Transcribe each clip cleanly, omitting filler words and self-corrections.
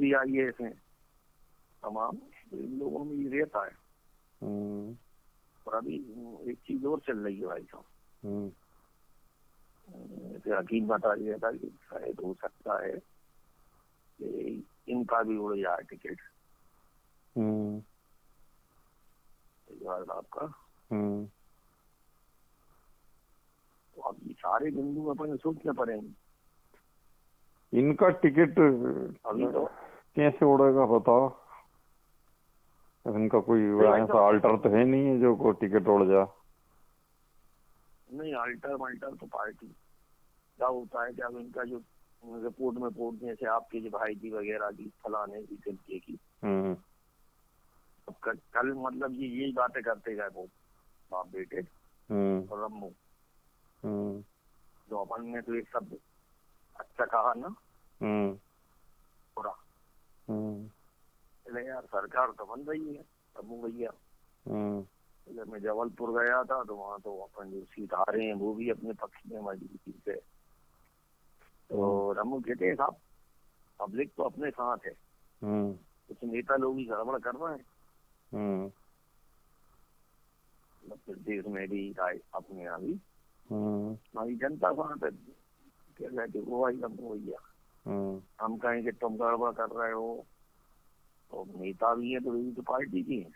भी IAS हैं तमाम, तो इन लोगों में ये रहता है। और अभी एक चीज और चल रही है भाई साहब, हकीम बता दिया था कि शायद हो सकता है कि इनका भी उड़ जाए टिकट आपका। तो अब ये सारे बिंदु अपन सोचने पड़ेंगे। इनका टिकट अभी तो कैसे उड़ेगा बताओ? इनका कोई ऐसा अल्टर तो है नहीं है जो को टिकट उड़ जा। नहीं, अल्टर तो पार्टी क्या होता है कि अब इनका जो रिपोर्ट में जैसे आपके जो भाई जी वगैरह की फलाने की तिलके की, कल मतलब ये यही बातें करते गए वो बाप बेटे और रम्मू, जो अपन ने तो एक शब्द अच्छा कहा ना, बुरा। यार सरकार तो बन रही है रम्मू भैया। जब मैं जबलपुर गया था तो वहाँ तो अपन जो सीट आ रहे हैं वो भी अपने पक्ष में मजबूती से। तो रम्मू कहते हैं साहब पब्लिक तो अपने साथ है, कुछ नेता लोग ही गड़बड़ कर रहे हैं। मतलब देश में भी अपने यहाँ भी हमारी जनता साथ है। क्या कहते वो भाई रम्मू भैया, हम कहें कि तुम गड़बड़ कर रहे हो तो नेता भी है तो ये तो पार्टी की है।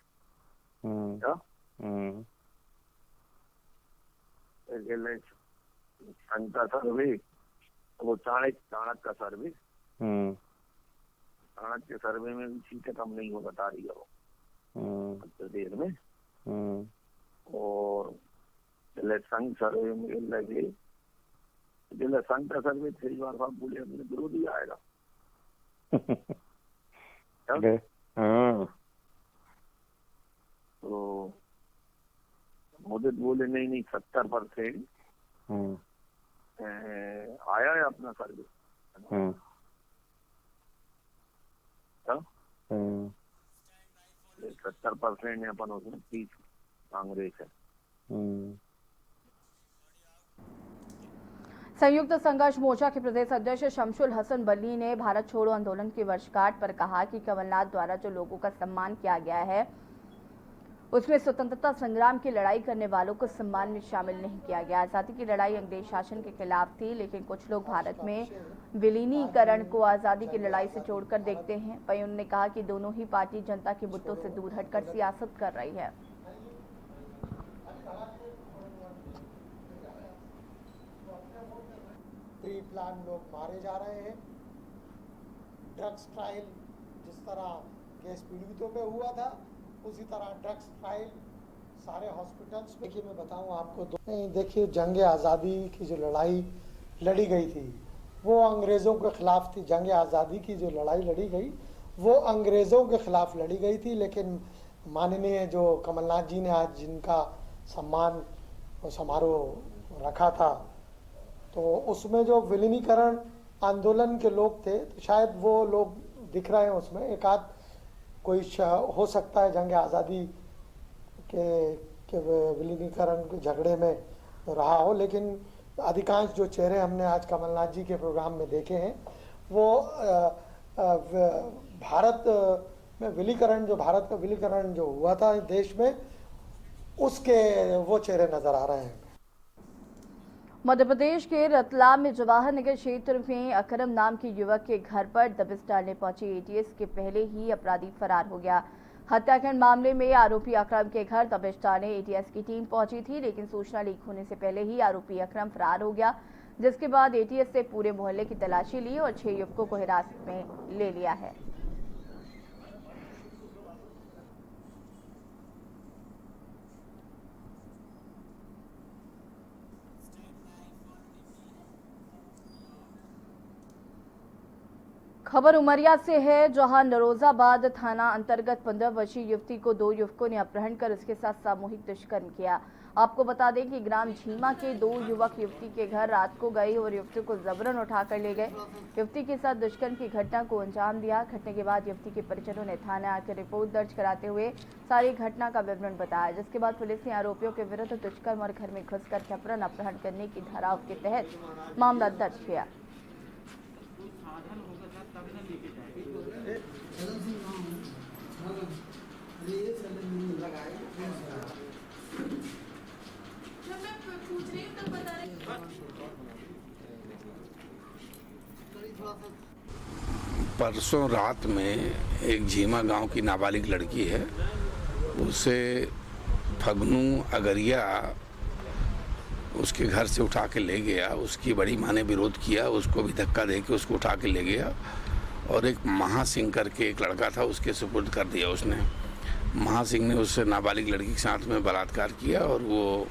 संघ का सर्वे, वो चाणक्य का सर्वे, चाणक्य सर्वे में भी सीटें कम नहीं हो बता रही है वो प्रदेश में। और संघ सर्वे में लगे संघ का सर्वे 3 बार साहब बोले अपने विरोधी आएगा। तो मोदी बोले नहीं 70% आया है अपना सर्वे। 70% है अपन, उसमें 30 कांग्रेस है। संयुक्त संघर्ष मोर्चा के प्रदेश अध्यक्ष शमशुल हसन बल्ली ने भारत छोड़ो आंदोलन की वर्षगांठ पर कहा कि कमलनाथ द्वारा जो लोगों का सम्मान किया गया है उसमें स्वतंत्रता संग्राम की लड़ाई करने वालों को सम्मान में शामिल नहीं किया गया। आजादी की लड़ाई अंग्रेज शासन के खिलाफ थी, लेकिन कुछ लोग भारत में विलीनीकरण को आजादी की लड़ाई से जोड़कर देखते हैं। वहीं उन्होंने कहा कि दोनों ही पार्टी जनता के मुद्दों से दूर हटकर सियासत कर रही है। प्री प्लान लोग मारे जा रहे हैं। ड्रग्स ट्रायल जिस तरह गैस पीड़ितों पे हुआ था उसी तरह ड्रग्स ट्रायल सारे हॉस्पिटल्स में। देखिए मैं बताऊं आपको, देखिए जंग आज़ादी की जो लड़ाई लड़ी गई थी वो अंग्रेज़ों के खिलाफ थी। जंग आज़ादी की जो लड़ाई लड़ी गई वो अंग्रेज़ों के खिलाफ लड़ी गई थी। लेकिन माननीय जो कमलनाथ जी ने आज जिनका सम्मान और समारोह रखा था तो उसमें जो विलीनीकरण आंदोलन के लोग थे तो शायद वो लोग दिख रहे हैं उसमें। एक आध कोई हो सकता है जंग आज़ादी के विलीनीकरण के झगड़े में रहा हो, लेकिन अधिकांश जो चेहरे हमने आज कमलनाथ जी के प्रोग्राम में देखे हैं वो भारत में विलीकरण जो हुआ था देश में उसके वो चेहरे नजर आ रहे हैं। मध्य प्रदेश के रतलाम में जवाहर नगर क्षेत्र में अकरम नाम के युवक के घर पर दबिश डालने पहुंची ATS के पहले ही अपराधी फरार हो गया। हत्याकांड मामले में आरोपी अकरम के घर दबिश डालने ATS की टीम पहुंची थी, लेकिन सूचना लीक होने से पहले ही आरोपी अकरम फरार हो गया, जिसके बाद ATS से पूरे मोहल्ले की तलाशी ली और 6 युवकों को हिरासत में ले लिया है। खबर उमरिया से है, जहां नरोजाबाद थाना अंतर्गत 15 वर्षीय युवती को 2 युवकों ने अपहरण कर उसके साथ सामूहिक दुष्कर्म किया। आपको बता दें कि ग्राम झीमा के 2 युवक युवती के घर रात को गए और युवती को जबरन उठाकर ले गए। युवती के साथ दुष्कर्म की घटना को अंजाम दिया। घटना के बाद युवती के परिजनों ने थाने आकर रिपोर्ट दर्ज कराते हुए सारी घटना का विवरण बताया, जिसके बाद पुलिस ने आरोपियों के विरुद्ध दुष्कर्म और घर में घुसकर अपहरण करने की धाराओं के तहत मामला दर्ज किया। परसों रात में एक झीमा गांव की नाबालिग लड़की है, उसे फगनू अगरिया उसके घर से उठा के ले गया। उसकी बड़ी माँ ने विरोध किया, उसको भी धक्का दे के उसको उठा के ले गया और एक महासिंह करके एक लड़का था, उसके सुपुर्द कर दिया उसने। महासिंह ने उससे नाबालिग लड़की के साथ में बलात्कार किया और वो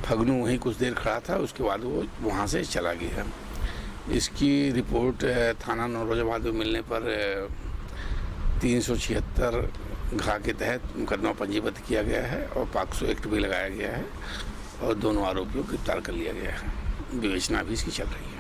फगनू वहीं कुछ देर खड़ा था, उसके बाद वो वहाँ से चला गया। इसकी रिपोर्ट थाना नौरोजाबाद में मिलने पर 376 घा के तहत मुकदमा पंजीबद्ध किया गया है और पॉक्सो एक्ट भी लगाया गया है और दोनों आरोपियों को गिरफ्तार कर लिया गया है। विवेचना भी इसकी चल रही है।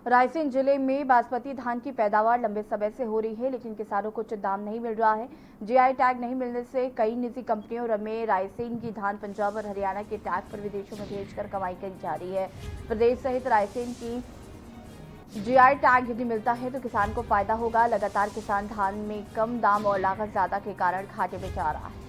रायसेन जिले में बासमती धान की पैदावार लंबे समय से हो रही है, लेकिन किसानों को उचित दाम नहीं मिल रहा है। जीआई टैग नहीं मिलने से कई निजी कंपनियों में रायसेन की धान पंजाब और हरियाणा के टैग पर विदेशों में भेजकर कमाई करी जा रही है। प्रदेश सहित रायसेन की जीआई टैग यदि मिलता है तो किसान को फायदा होगा। लगातार किसान धान में कम दाम और लागत ज्यादा के कारण घाटे में जा रहा है।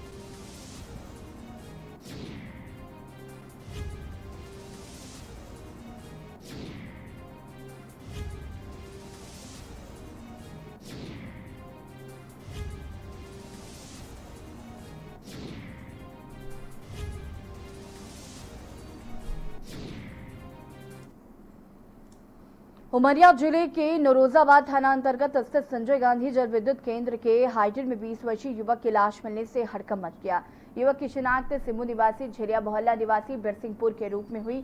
उमरिया जिले के नरोजाबाद थाना अंतर्गत स्थित संजय गांधी जल विद्युत केंद्र के हाइडल में 20 वर्षीय युवक की लाश मिलने से हड़कंप मच गया। युवक की शिनाख्त सिमू निवासी झेरिया मोहल्ला निवासी बिरसिंहपुर के रूप में हुई।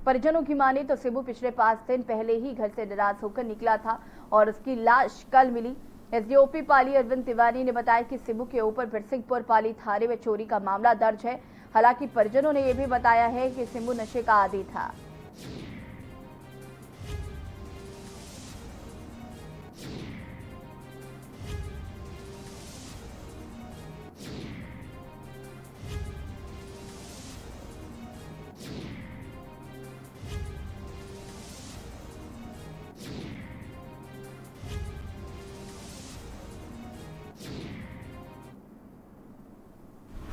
परिजनों की माने तो सिमू पिछले 5 दिन पहले ही घर से नाराज होकर निकला था और उसकी लाश कल मिली। एसडीओपी पाली अरविंद तिवारी ने बताया कि सिमू के ऊपर बिरसिंहपुर पाली थाने में चोरी का मामला दर्ज है। हालांकि परिजनों ने यह भी बताया है कि सिमू नशे का आदी था।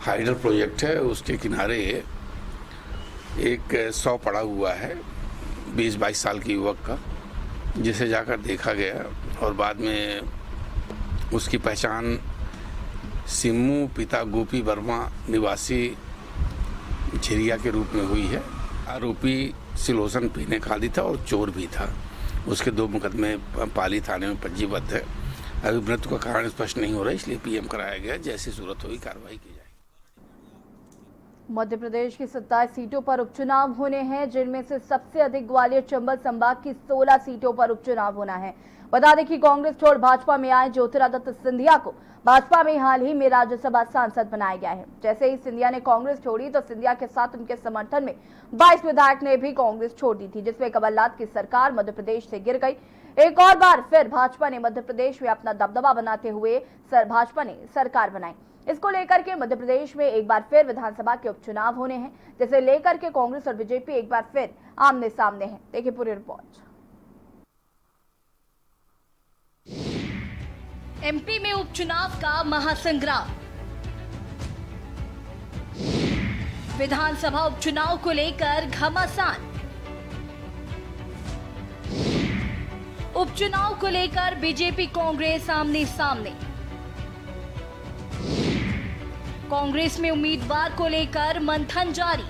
हाइडल प्रोजेक्ट है, उसके किनारे एक 100 पड़ा हुआ है 20-22 साल के युवक का, जिसे जाकर देखा गया और बाद में उसकी पहचान सिम्मू पिता गोपी वर्मा निवासी झिरिया के रूप में हुई है। आरोपी सिलोसन पीने का आदी था और चोर भी था। उसके 2 मुकदमे पाली थाने में पंजीबद्ध है। अभी मृत्यु का कारण स्पष्ट नहीं हो रहा, इसलिए पीएम कराया गया। जैसी सूरत होगी कार्रवाई की जाएगी। मध्य प्रदेश की 27 सीटों पर उपचुनाव होने हैं, जिनमें से सबसे अधिक ग्वालियर चंबल संभाग की 16 सीटों पर उपचुनाव होना है। बता दें कि कांग्रेस छोड़ भाजपा में आए ज्योतिरादित्य सिंधिया को भाजपा में हाल ही में राज्यसभा सांसद बनाया गया है। जैसे ही सिंधिया ने कांग्रेस छोड़ी तो सिंधिया के साथ उनके समर्थन में 22 विधायक ने भी कांग्रेस छोड़ दी थी, जिसमें कमलनाथ की सरकार मध्य प्रदेश से गिर गई। एक और बार फिर भाजपा ने मध्य प्रदेश में अपना दबदबा बनाते हुए भाजपा ने सरकार बनाई। इसको लेकर के मध्य प्रदेश में एक बार फिर विधानसभा के उपचुनाव होने हैं, जिसे लेकर के कांग्रेस और बीजेपी एक बार फिर आमने सामने हैं। देखिए पूरी रिपोर्ट। एमपी में उपचुनाव का महासंग्राम। विधानसभा उपचुनाव को लेकर घमासान। उपचुनाव को लेकर बीजेपी कांग्रेस आमने सामने। कांग्रेस में उम्मीदवार को लेकर मंथन जारी।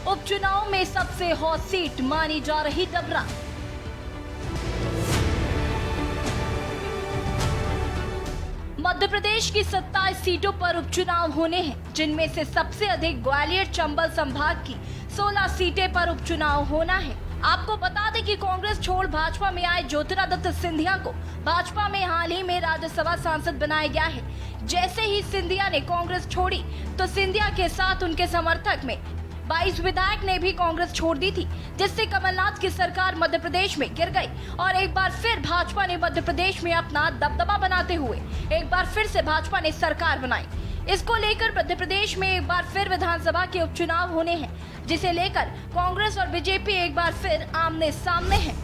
उपचुनाव में सबसे हॉट सीट मानी जा रही डबरा। मध्य प्रदेश की 27 सीटों पर उपचुनाव होने हैं, जिनमें से सबसे अधिक ग्वालियर चंबल संभाग की 16 सीटें पर उपचुनाव होना है। आपको बता दें कि कांग्रेस छोड़ भाजपा में आए ज्योतिरादित्य सिंधिया को भाजपा में हाल ही में राज्यसभा सांसद बनाया गया है। जैसे ही सिंधिया ने कांग्रेस छोड़ी तो सिंधिया के साथ उनके समर्थक में 22 विधायक ने भी कांग्रेस छोड़ दी थी, जिससे कमलनाथ की सरकार मध्य प्रदेश में गिर गई और एक बार फिर भाजपा ने मध्य प्रदेश में अपना दबदबा बनाते हुए एक बार फिर से भाजपा ने सरकार बनाई। इसको लेकर मध्य प्रदेश में एक बार फिर विधानसभा के उपचुनाव होने हैं, जिसे लेकर कांग्रेस और बीजेपी एक बार फिर आमने सामने हैं।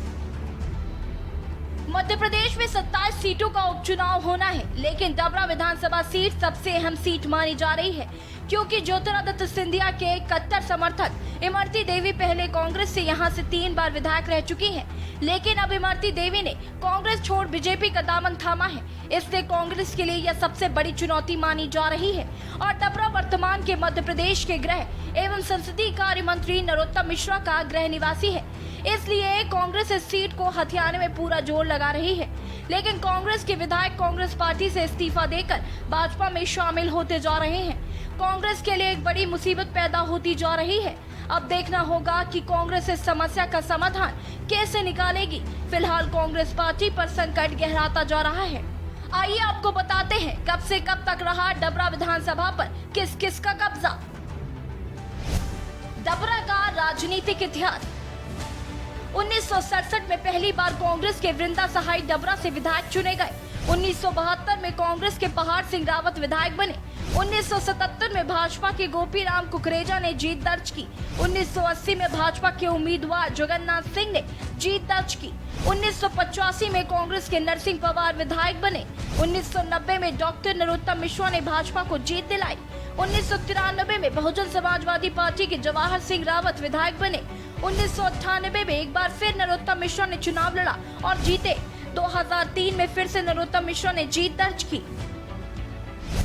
मध्य प्रदेश में 27 सीटों का उपचुनाव होना है, लेकिन डबरा विधानसभा सीट सबसे अहम सीट मानी जा रही है, क्योंकि ज्योतिरादित्य सिंधिया के कट्टर समर्थक इमरती देवी पहले कांग्रेस से यहां से 3 बार विधायक रह चुकी हैं, लेकिन अब इमरती देवी ने कांग्रेस छोड़ बीजेपी का दामन थामा है। इसलिए कांग्रेस के लिए यह सबसे बड़ी चुनौती मानी जा रही है। और डबरा वर्तमान के मध्य प्रदेश के गृह एवं संसदीय कार्य मंत्री नरोत्तम मिश्रा का गृह निवासी है, इसलिए कांग्रेस इस सीट को हथियाने में पूरा जोर लगा रही है। लेकिन कांग्रेस के विधायक कांग्रेस पार्टी से इस्तीफा देकर भाजपा में शामिल होते जा रहे हैं। कांग्रेस के लिए एक बड़ी मुसीबत पैदा होती जा रही है। अब देखना होगा कि कांग्रेस इस समस्या का समाधान कैसे निकालेगी। फिलहाल कांग्रेस पार्टी पर संकट गहराता जा रहा है। आइए आपको बताते हैं कब से कब तक रहा डबरा विधानसभा पर किस किस का कब्जा। डबरा का राजनीतिक इतिहास। 1967 में पहली बार कांग्रेस के वृंदा सहाय डबरा से विधायक चुने गए। 1972 में कांग्रेस के पहाड़ सिंह रावत विधायक बने। 1977 में भाजपा के गोपीराम कुकरेजा ने जीत दर्ज की। 1980 में भाजपा के उम्मीदवार जगन्नाथ सिंह ने जीत दर्ज की। 1985 में कांग्रेस के नरसिंह पवार विधायक बने। 1990 में डॉक्टर नरोत्तम मिश्रा ने भाजपा को जीत दिलाई। 1993 में बहुजन समाजवादी पार्टी के जवाहर सिंह रावत विधायक बने। 1998 में एक बार फिर नरोत्तम मिश्रा ने चुनाव लड़ा और जीते। 2003 में फिर से नरोत्तम मिश्रा ने जीत दर्ज की।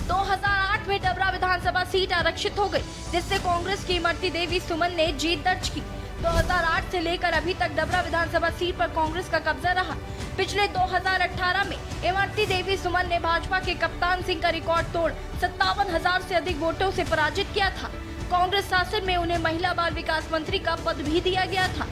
2008 में डबरा विधानसभा सीट आरक्षित हो गई, जिससे कांग्रेस की इमरती देवी सुमन ने जीत दर्ज की। 2008 से लेकर अभी तक डबरा विधानसभा सीट पर कांग्रेस का कब्जा रहा। पिछले 2018 में इमरती देवी सुमन ने भाजपा के कप्तान सिंह का रिकॉर्ड तोड़ 57,000 से अधिक वोटों से पराजित किया था। कांग्रेस शासन में उन्हें महिला बाल विकास मंत्री का पद भी दिया गया था।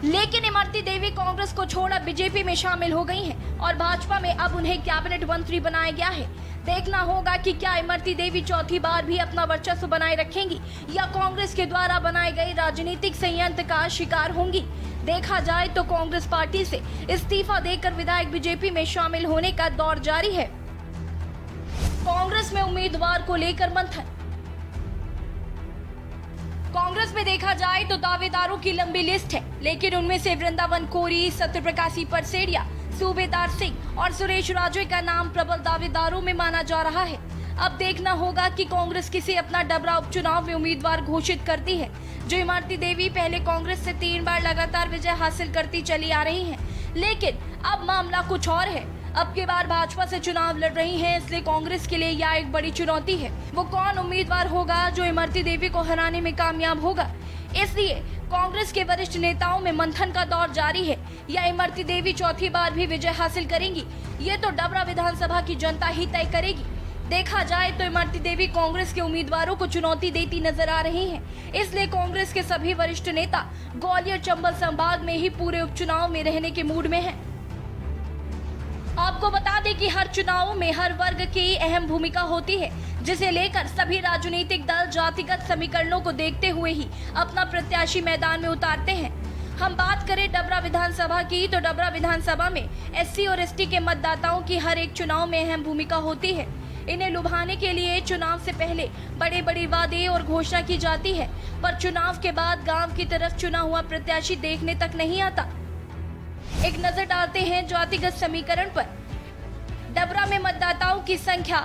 लेकिन इमरती देवी कांग्रेस को छोड़ अब बीजेपी में शामिल हो गई हैं और भाजपा में अब उन्हें कैबिनेट मंत्री बनाया गया है। देखना होगा कि क्या इमरती देवी चौथी बार भी अपना वर्चस्व बनाए रखेंगी या कांग्रेस के द्वारा बनाए गए राजनीतिक संयंत्र का शिकार होंगी। देखा जाए तो कांग्रेस पार्टी से इस्तीफा देकर विधायक बीजेपी में शामिल होने का दौर जारी है। कांग्रेस में उम्मीदवार को लेकर मंथन। कांग्रेस में देखा जाए तो दावेदारों की लंबी लिस्ट है, लेकिन उनमें से वृंदावन कोरी, सत्यप्रकाशी परसेड़िया, सूबेदार सिंह और सुरेश राजे का नाम प्रबल दावेदारों में माना जा रहा है। अब देखना होगा कि कांग्रेस किसे अपना डबरा उपचुनाव में उम्मीदवार घोषित करती है। जो इमरती देवी पहले कांग्रेस से 3 बार लगातार विजय हासिल करती चली आ रही हैं, लेकिन अब मामला कुछ और है। अब की बार भाजपा से चुनाव लड़ रही हैं, इसलिए कांग्रेस के लिए यह एक बड़ी चुनौती है। वो कौन उम्मीदवार होगा जो इमरती देवी को हराने में कामयाब होगा। इसलिए कांग्रेस के वरिष्ठ नेताओं में मंथन का दौर जारी है। या इमरती देवी चौथी बार भी विजय हासिल करेंगी, ये तो डबरा विधानसभा की जनता ही तय करेगी। देखा जाए तो इमरती देवी कांग्रेस के उम्मीदवारों को चुनौती देती नजर आ रही हैं। इसलिए कांग्रेस के सभी वरिष्ठ नेता ग्वालियर चंबल संभाग में ही पूरे उपचुनाव में रहने के मूड में हैं। आपको बता दें कि हर चुनाव में हर वर्ग की अहम भूमिका होती है, जिसे लेकर सभी राजनीतिक दल जातिगत समीकरणों को देखते हुए ही अपना प्रत्याशी मैदान में उतारते हैं। हम बात करें डबरा विधानसभा की, तो डबरा विधानसभा में SC और ST के मतदाताओं की हर एक चुनाव में अहम भूमिका होती है। इन्हें लुभाने के लिए चुनाव से पहले बड़े बड़े वादे और घोषणा की जाती है, पर चुनाव के बाद गांव की तरफ चुना हुआ प्रत्याशी देखने तक नहीं आता। एक नजर डालते हैं जातिगत समीकरण पर। डबरा में मतदाताओं की संख्या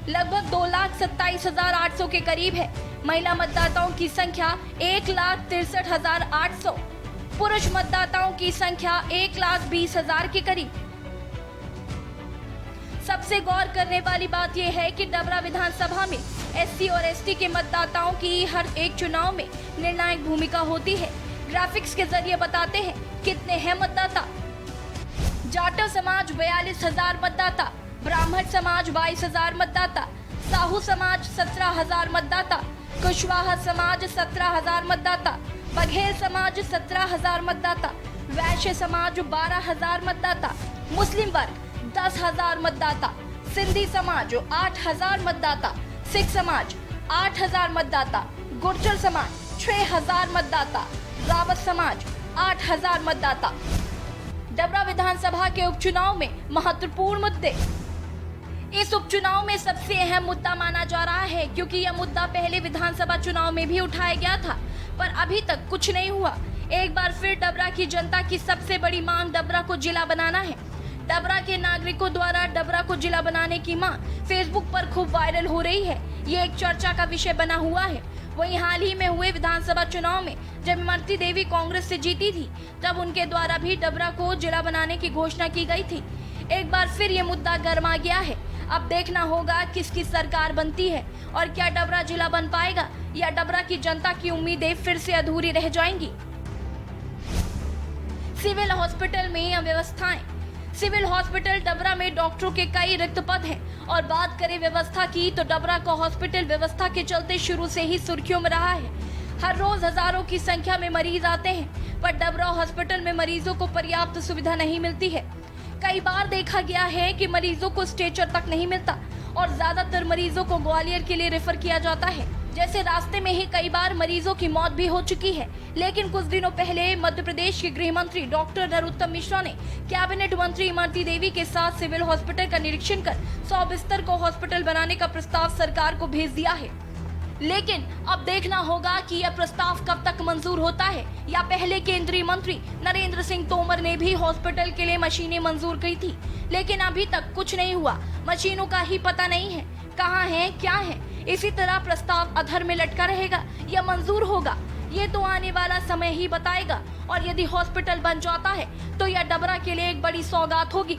लगभग 2,27,800 के करीब है। महिला मतदाताओं की संख्या 1,63,800, पुरुष मतदाताओं की संख्या 1,20,000 के करीब। सबसे गौर करने वाली बात यह है कि डबरा विधानसभा में SC और ST के मतदाताओं की हर एक चुनाव में निर्णायक भूमिका होती है। ग्राफिक्स के जरिए बताते हैं कितने हैं मतदाता। जाटव समाज 42,000 मतदाता, ब्राह्मण समाज 22,000 मतदाता, साहू समाज 17,000 मतदाता, कुशवाहा समाज 17,000 मतदाता, बघेल समाज 17,000 मतदाता, वैश्य समाज 12,000 मतदाता, मुस्लिम वर्ग 10,000 मतदाता, सिंधी समाज 8,000 मतदाता, सिख समाज 8,000 मतदाता, गुर्जर समाज 6,000 मतदाता, रावत समाज 8,000 मतदाता। डबरा विधानसभा के उपचुनाव में महत्वपूर्ण मुद्दे। इस उपचुनाव में सबसे अहम मुद्दा माना जा रहा है, क्योंकि यह मुद्दा पहले विधानसभा चुनाव में भी उठाया गया था, पर अभी तक कुछ नहीं हुआ। एक बार फिर डबरा की जनता की सबसे बड़ी मांग डबरा को जिला बनाना है। डबरा के नागरिकों द्वारा डबरा को जिला बनाने की मांग फेसबुक पर खूब वायरल हो रही है। ये एक चर्चा का विषय बना हुआ है। वहीं हाल ही में हुए विधानसभा चुनाव में जब इमरती देवी कांग्रेस से जीती थी, तब उनके द्वारा भी डबरा को जिला बनाने की घोषणा की गई थी। एक बार फिर ये मुद्दा गर्मा गया है। अब देखना होगा किसकी सरकार बनती है और क्या डबरा जिला बन पाएगा या डबरा की जनता की उम्मीदें फिर से अधूरी रह जाएंगी। सिविल हॉस्पिटल में अव्यवस्थाएं। सिविल हॉस्पिटल डबरा में डॉक्टरों के कई रिक्त पद हैं और बात करें व्यवस्था की तो डबरा का हॉस्पिटल व्यवस्था के चलते शुरू से ही सुर्खियों में रहा है। हर रोज हजारों की संख्या में मरीज आते हैं, पर डबरा हॉस्पिटल में मरीजों को पर्याप्त सुविधा नहीं मिलती है। कई बार देखा गया है कि मरीजों को स्ट्रेचर तक नहीं मिलता और ज्यादातर मरीजों को ग्वालियर के लिए रेफर किया जाता है। जैसे रास्ते में ही कई बार मरीजों की मौत भी हो चुकी है। लेकिन कुछ दिनों पहले मध्य प्रदेश के गृह मंत्री डॉक्टर नरोत्तम मिश्रा ने कैबिनेट मंत्री इमरती देवी के साथ सिविल हॉस्पिटल का निरीक्षण कर 100 बिस्तर को हॉस्पिटल बनाने का प्रस्ताव सरकार को भेज दिया है। लेकिन अब देखना होगा कि यह प्रस्ताव कब तक मंजूर होता है या पहले केंद्रीय मंत्री नरेंद्र सिंह तोमर ने भी हॉस्पिटल के लिए मशीनें मंजूर की थी, लेकिन अभी तक कुछ नहीं हुआ। मशीनों का ही पता नहीं है कहाँ है क्या है। इसी तरह प्रस्ताव अधर में लटका रहेगा या मंजूर होगा, ये तो आने वाला समय ही बताएगा। और यदि हॉस्पिटल बन जाता है तो यह डबरा के लिए एक बड़ी सौगात होगी।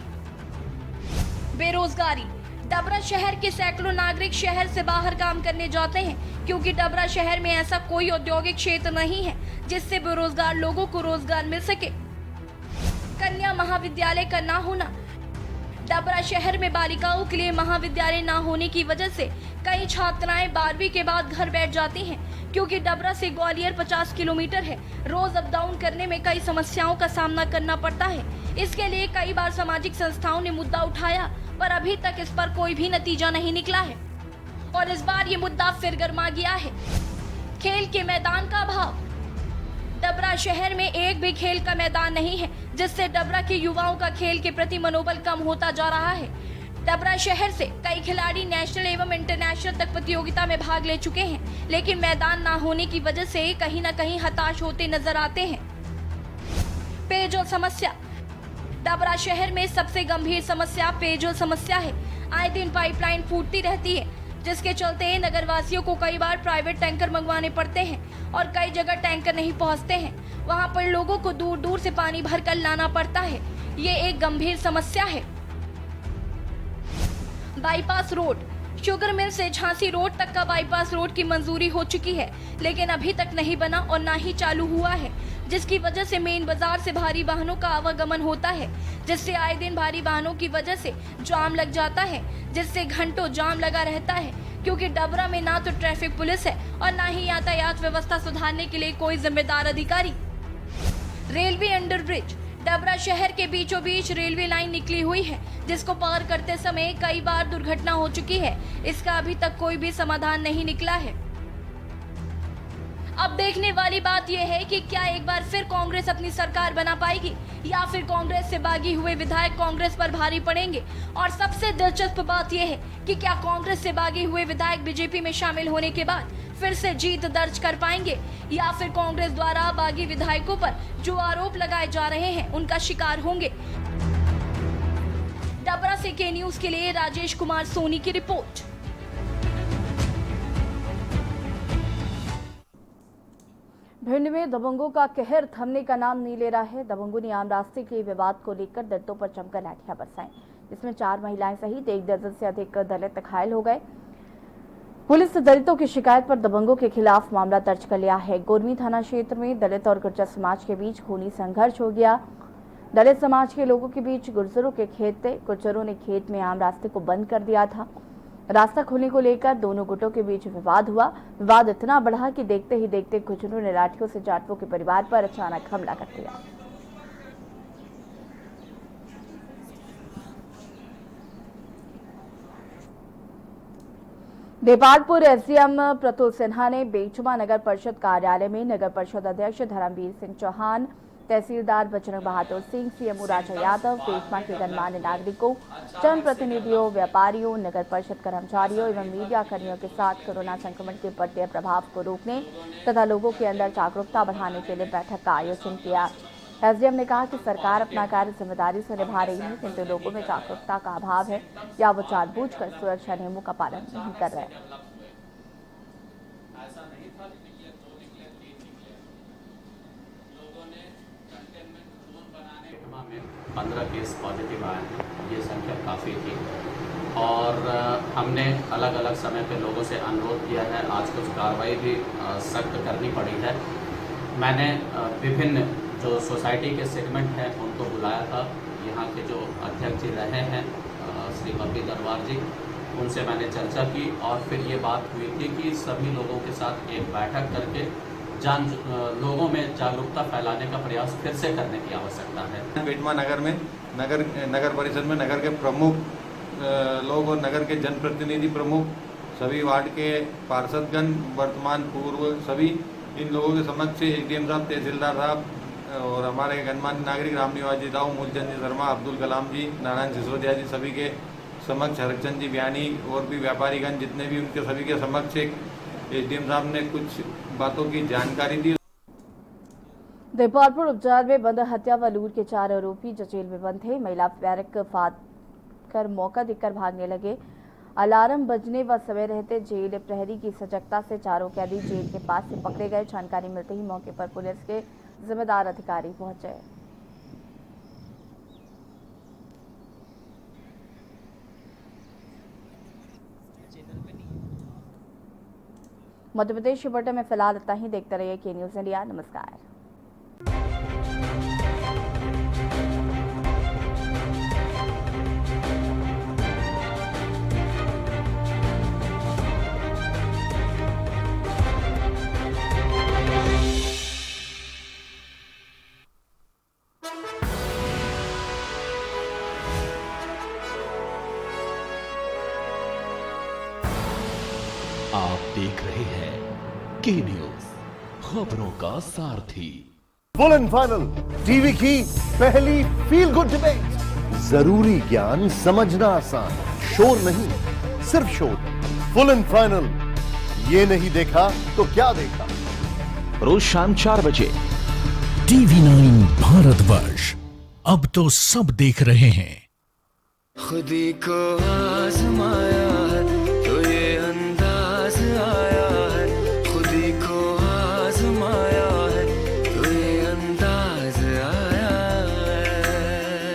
बेरोजगारी। डबरा शहर के सैकड़ों नागरिक शहर से बाहर काम करने जाते हैं, क्योंकि डबरा शहर में ऐसा कोई औद्योगिक क्षेत्र नहीं है जिससे बेरोजगार लोगों को रोजगार मिल सके। कन्या महाविद्यालय का ना होना। डबरा शहर में बालिकाओं के लिए महाविद्यालय ना होने की वजह से कई छात्राएं 12वीं के बाद घर बैठ जाती हैं, क्योंकि डबरा से ग्वालियर 50 किलोमीटर है। रोज अप डाउन करने में कई समस्याओं का सामना करना पड़ता है। इसके लिए कई बार सामाजिक संस्थाओं ने मुद्दा उठाया, पर अभी तक इस पर कोई भी नतीजा नहीं निकला है और इस बार ये मुद्दा फिर गर्मा गया है। खेल के मैदान का अभाव। डबरा शहर में एक भी खेल का मैदान नहीं है, जिससे डबरा के युवाओं का खेल के प्रति मनोबल कम होता जा रहा है। डबरा शहर से कई खिलाड़ी नेशनल एवं इंटरनेशनल तक प्रतियोगिता में भाग ले चुके हैं, लेकिन मैदान ना होने की वजह से कहीं न कहीं हताश होते नजर आते हैं। पेयजल समस्या। डबरा शहर में सबसे गंभीर समस्या पेयजल समस्या है। आए दिन पाइपलाइन फूटती रहती है, जिसके चलते नगरवासियों को कई बार प्राइवेट टैंकर मंगवाने पड़ते हैं और कई जगह टैंकर नहीं पहुंचते हैं। वहां पर लोगों को दूर दूर से पानी भरकर लाना पड़ता है। ये एक गंभीर समस्या है। Bypass road. शुगर मिल से झांसी रोड तक का बाईपास रोड की मंजूरी हो चुकी है, लेकिन अभी तक नहीं बना और ना ही चालू हुआ है, जिसकी वजह से मेन बाजार से भारी वाहनों का आवागमन होता है, जिससे आए दिन भारी वाहनों की वजह से जाम लग जाता है, जिससे घंटों जाम लगा रहता है। क्योंकि डबरा में ना तो ट्रैफिक पुलिस है और ना ही यातायात व्यवस्था सुधारने के लिए कोई जिम्मेदार अधिकारी। Railway underbridge. डबरा शहर के बीचों बीच रेलवे लाइन निकली हुई है, जिसको पार करते समय कई बार दुर्घटना हो चुकी है। इसका अभी तक कोई भी समाधान नहीं निकला है। अब देखने वाली बात यह है कि क्या एक बार फिर कांग्रेस अपनी सरकार बना पाएगी या फिर कांग्रेस से बागी हुए विधायक कांग्रेस पर भारी पड़ेंगे। और सबसे दिलचस्प बात यह है कि क्या कांग्रेस से बागी हुए विधायक बीजेपी में शामिल होने के बाद फिर से जीत दर्ज कर पाएंगे या फिर कांग्रेस द्वारा बागी विधायकों पर जो आरोप लगाए जा रहे हैं उनका शिकार होंगे। डबरा से के न्यूज के लिए राजेश कुमार सोनी की रिपोर्ट। भिंड में दबंगों का कहर थमने का नाम नहीं ले रहा है। दबंगों ने आम रास्ते के विवाद को लेकर दलितों पर जमकर लाठियां बरसाई, जिसमें 4 महिलाएं सहित 1 दर्जन से अधिक दलित घायल हो गए। पुलिस ने दलितों की शिकायत पर दबंगों के खिलाफ मामला दर्ज कर लिया है। गोरमी थाना क्षेत्र में दलित और गुर्जर समाज के बीच खूनी संघर्ष हो गया। दलित समाज के लोगों के बीच गुर्जरों के खेत थे। गुर्जरों ने खेत में आम रास्ते को बंद कर दिया था। रास्ता खोलने को लेकर दोनों गुटों के बीच विवाद हुआ। विवाद इतना बढ़ा कि देखते ही देखते गुर्जरों ने लाठियों से जाटवों के परिवार पर अचानक हमला कर दिया। देपालपुर एसडीएम प्रतुल सिन्हा ने बेचमा नगर परिषद कार्यालय में नगर परिषद अध्यक्ष धर्मवीर सिंह चौहान, तहसीलदार बजरंग बहादुर सिंह, सीएमओ राजा यादव, बेचमा के गणमान्य नागरिकों, जनप्रतिनिधियों, व्यापारियों, नगर परिषद कर्मचारियों एवं मीडिया कर्मियों के साथ कोरोना संक्रमण के बढ़ते प्रभाव को रोकने तथा लोगों के अंदर जागरूकता बढ़ाने के लिए बैठक का आयोजन किया। एसडीएम ने कहा कि सरकार अपना कार्य जिम्मेदारी से निभा रही है, किंतु लोगों में जागरूकता का अभाव है या वो जानबूझकर सुरक्षा नियमों का पालन नहीं कर रहे हैं। 15 केस पॉजिटिव आए हैं, ये संख्या काफ़ी थी और हमने अलग अलग समय पे लोगों से अनुरोध किया है। आज कुछ कार्रवाई भी सख्त करनी पड़ी है। मैंने विभिन्न जो सोसाइटी के सेगमेंट हैं उनको बुलाया था। यहाँ के जो अध्यक्ष जी रहे हैं श्री बब्बी दरबार जी, उनसे मैंने चर्चा की और फिर ये बात हुई थी कि सभी लोगों के साथ एक बैठक करके लोगों में जागरूकता फैलाने का प्रयास फिर से करने की आवश्यकता है। बेटमा नगर में नगर परिषद में नगर के प्रमुख लोग और नगर के जनप्रतिनिधि प्रमुख, सभी वार्ड के पार्षदगण, वर्तमान पूर्व सभी इन लोगों के समक्ष एसडीएम साहब, तहसीलदार साहब और हमारे गणमान्य नागरिक राम निवास जी दाऊ, मूलचंद जी शर्मा, अब्दुल कलाम जी, नारायण सिसोदिया जी, सभी के समक्ष हरचंद जी बयानी और भी व्यापारीगण जितने भी उनके सभी के समक्ष एसडीएम साहब ने कुछ बातों की जानकारी दी। देपालपुर उपचार में बंद हत्या व लूट के 4 आरोपी जो जेल में बंद थे। महिला बैरक फाड़ कर मौका देखकर भागने लगे। अलार्म बजने व समय रहते जेल प्रहरी की सजगता से चारों कैदी जेल के पास से पकड़े गए। जानकारी मिलते ही मौके पर पुलिस के जिम्मेदार अधिकारी पहुंचे। मध्य प्रदेश के बुलेटिन में फिलहाल इतना ही। देखते रहिए के न्यूज़ इंडिया। नमस्कार। आप देख रहे हैं के न्यूज़, खबरों का सारथी। फुल एंड फाइनल टीवी की पहली फील गुड डिबेट। जरूरी ज्ञान समझना आसान, शोर नहीं सिर्फ शोर। फुल एंड फाइनल, ये नहीं देखा तो क्या देखा। रोज शाम 4 बजे TV9 भारतवर्ष, अब तो सब देख रहे हैं। खुदी को आजमाया है तो ये अंदाज आया है, खुदी को आजमाया है तो ये अंदाज आया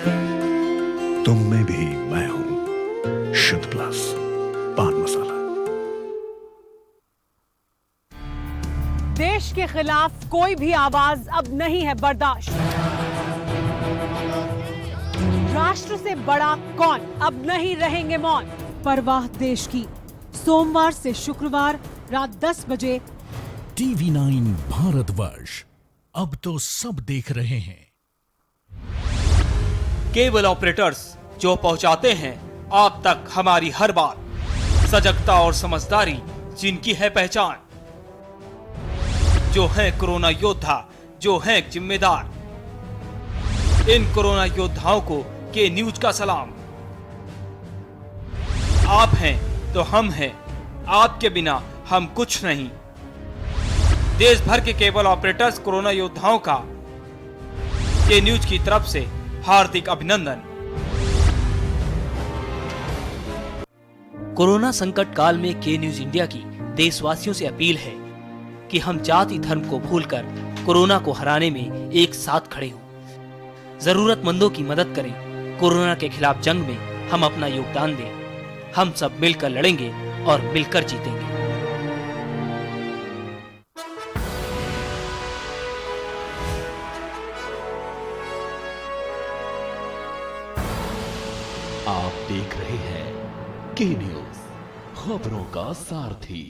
है। तुम में भी मैं हूं, शुद्ध प्लस पान मसाला। देश के खिलाफ कोई भी आवाज अब नहीं है बर्दाश्त। राष्ट्र से बड़ा कौन, अब नहीं रहेंगे मौन। परवाह देश की, सोमवार से शुक्रवार रात 10 बजे TV9 भारतवर्ष, अब तो सब देख रहे हैं। केबल ऑपरेटर्स जो पहुंचाते हैं आप तक हमारी हर बात, सजगता और समझदारी जिनकी है पहचान, जो है कोरोना योद्धा, जो है जिम्मेदार। इन कोरोना योद्धाओं को के न्यूज का सलाम। आप हैं तो हम हैं, आपके बिना हम कुछ नहीं। देश भर के केबल ऑपरेटर्स कोरोना योद्धाओं का के न्यूज की तरफ से हार्दिक अभिनंदन। कोरोना संकट काल में के न्यूज इंडिया की देशवासियों से अपील है कि हम जाति धर्म को भूलकर कोरोना को हराने में एक साथ खड़े हों। जरूरतमंदों की मदद करें। कोरोना के खिलाफ जंग में हम अपना योगदान दें। हम सब मिलकर लड़ेंगे और मिलकर जीतेंगे। आप देख रहे हैं के न्यूज़, खबरों का सारथी।